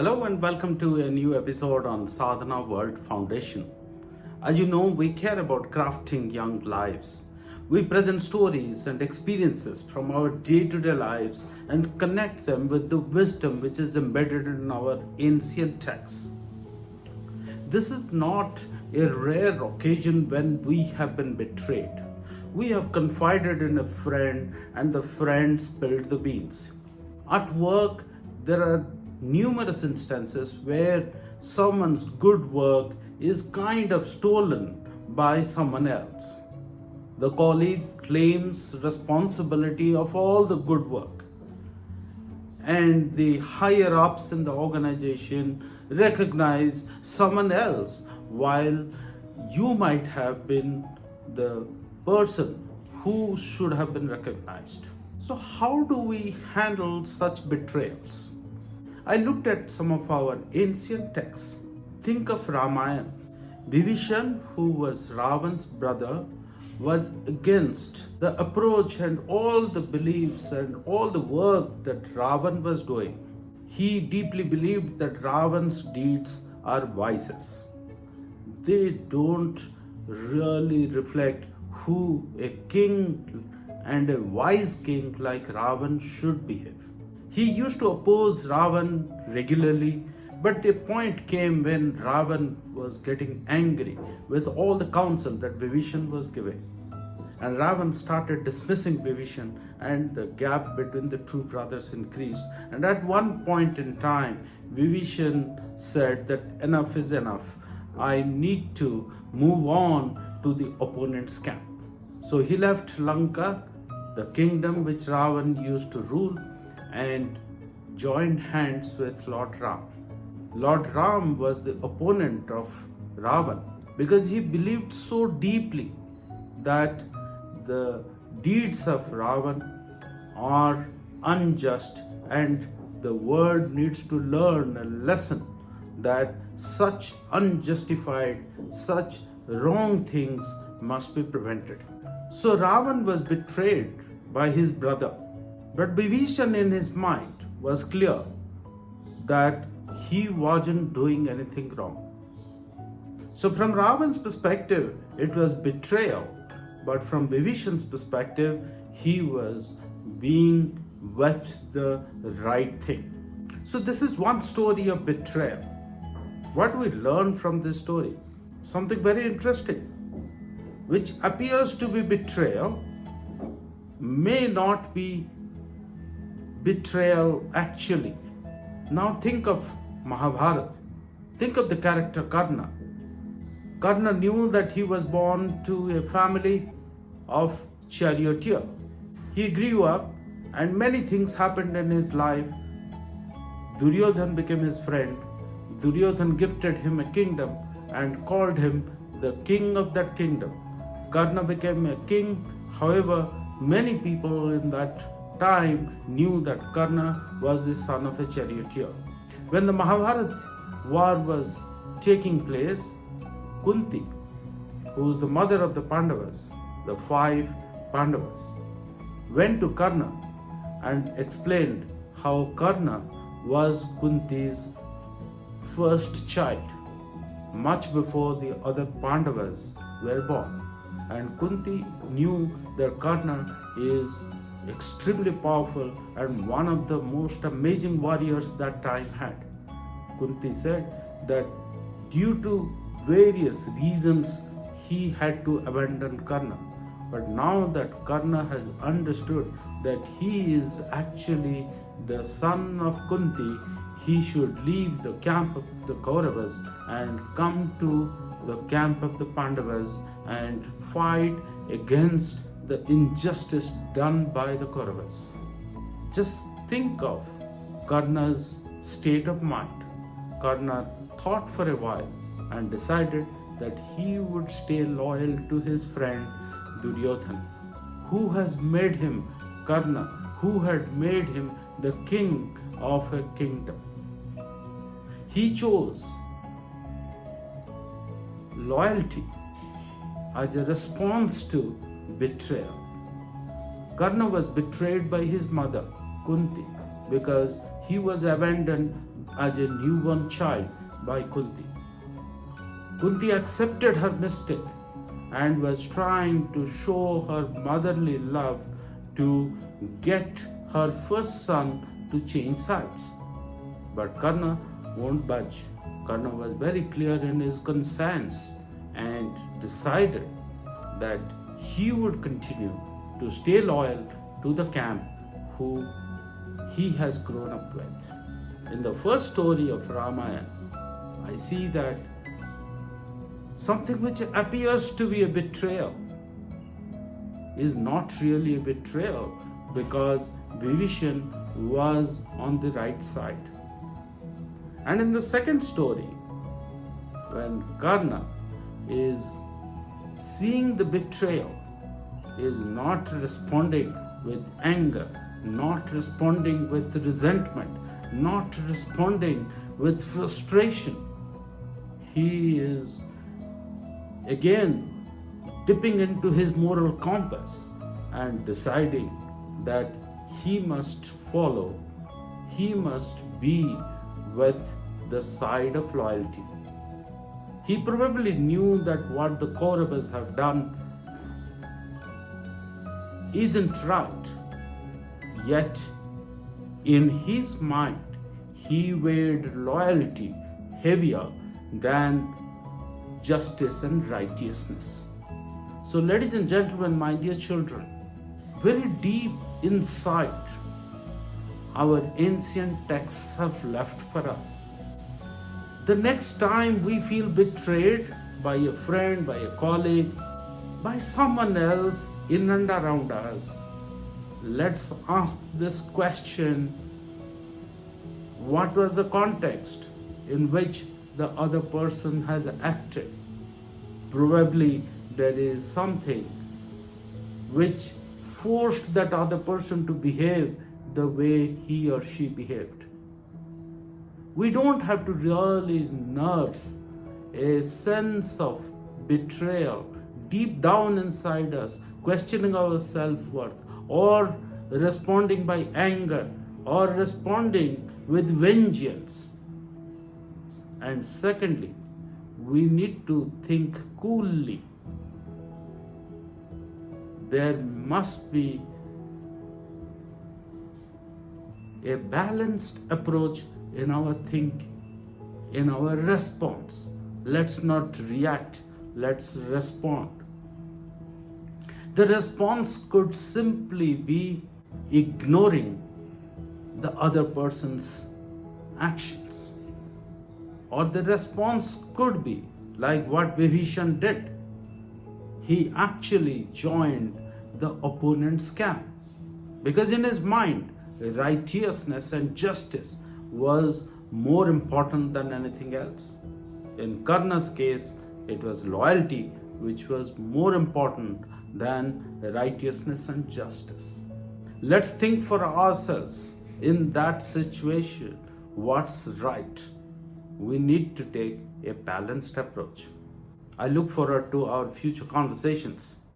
Hello and welcome to a new episode on Sadhana World Foundation. As you know, we care about crafting young lives. We present stories and experiences from our day-to-day lives and connect them with the wisdom which is embedded in our ancient texts. This is not a rare occasion when we have been betrayed. We have confided in a friend and the friend spilled the beans. At work, there are numerous instances where someone's good work is kind of stolen by someone else. The colleague claims responsibility of all the good work, and the higher ups in the organization recognize someone else, while you might have been the person who should have been recognized. So, how do we handle such betrayals? I looked at some of our ancient texts. Think of Ramayana. Vibhishana, who was Ravana's brother, was against the approach and all the beliefs and all the work that Ravana was doing. He deeply believed that Ravana's deeds are vices. They don't really reflect who a king and a wise king like Ravana should behave. He used to oppose Ravana regularly, but a point came when Ravana was getting angry with all the counsel that Vibhishana was giving. And Ravana started dismissing Vibhishana, and the gap between the two brothers increased. And at one point in time, Vibhishana said that enough is enough. I need to move on to the opponent's camp. So he left Lanka, the kingdom which Ravana used to rule, and joined hands with Lord Ram. Lord Ram was the opponent of Ravana because he believed so deeply that the deeds of Ravana are unjust, and the world needs to learn a lesson that such unjustified, such wrong things must be prevented. So Ravana was betrayed by his brother. But Vibhishana in his mind was clear that he wasn't doing anything wrong. So from Ravana's perspective, it was betrayal. But from Vibhishana's perspective, he was being with the right thing. So this is one story of betrayal. What do we learn from this story? Something very interesting, which appears to be betrayal, may not be betrayal actually. Now think of Mahabharata. Think of the character Karna. Karna knew that he was born to a family of charioteer. He grew up and many things happened in his life. Duryodhan became his friend. Duryodhan gifted him a kingdom and called him the king of that kingdom. Karna became a king. However, many people in that time knew that Karna was the son of a charioteer. When the Mahabharata war was taking place, Kunti, who was the mother of the Pandavas, the 5 Pandavas, went to Karna and explained how Karna was Kunti's first child, much before the other Pandavas were born. And Kunti knew that Karna is extremely powerful and one of the most amazing warriors that time had. Kunti said that due to various reasons he had to abandon Karna. But now that Karna has understood that he is actually the son of Kunti, he should leave the camp of the Kauravas and come to the camp of the Pandavas and fight against the injustice done by the Kauravas. Just think of Karna's state of mind. Karna thought for a while and decided that he would stay loyal to his friend Duryodhan, who has made him Karna, who had made him the king of a kingdom. He chose loyalty as a response to betrayal. Karna was betrayed by his mother, Kunti, because he was abandoned as a newborn child by Kunti. Kunti accepted her mistake and was trying to show her motherly love to get her first son to change sides. But Karna won't budge. Karna was very clear in his conscience and decided that he would continue to stay loyal to the camp who he has grown up with. In the first story of Ramayana, I see that something which appears to be a betrayal is not really a betrayal, because Vibhishana was on the right side. And in the second story, when Karna is seeing the betrayal, is not responding with anger, not responding with resentment, not responding with frustration. He is again dipping into his moral compass and deciding that he must follow, he must be with the side of loyalty. He probably knew that what the Kauravas have done isn't right, yet in his mind he weighed loyalty heavier than justice and righteousness. So, ladies and gentlemen, my dear children, very deep inside, our ancient texts have left for us. The next time we feel betrayed by a friend, by a colleague, by someone else in and around us, let's ask this question: what was the context in which the other person has acted? Probably there is something which forced that other person to behave the way he or she behaved. We don't have to really nurse a sense of betrayal deep down inside us, questioning our self-worth, or responding by anger, or responding with vengeance. And secondly, we need to think coolly. There must be a balanced approach in our thinking, in our response. Let's not react, let's respond. The response could simply be ignoring the other person's actions. Or the response could be like what Vibhishana did. He actually joined the opponent's camp, because in his mind, righteousness and justice was more important than anything else. In Karna's case, it was loyalty which was more important than righteousness and justice. Let's think for ourselves in that situation what's right. We need to take a balanced approach. I look forward to our future conversations.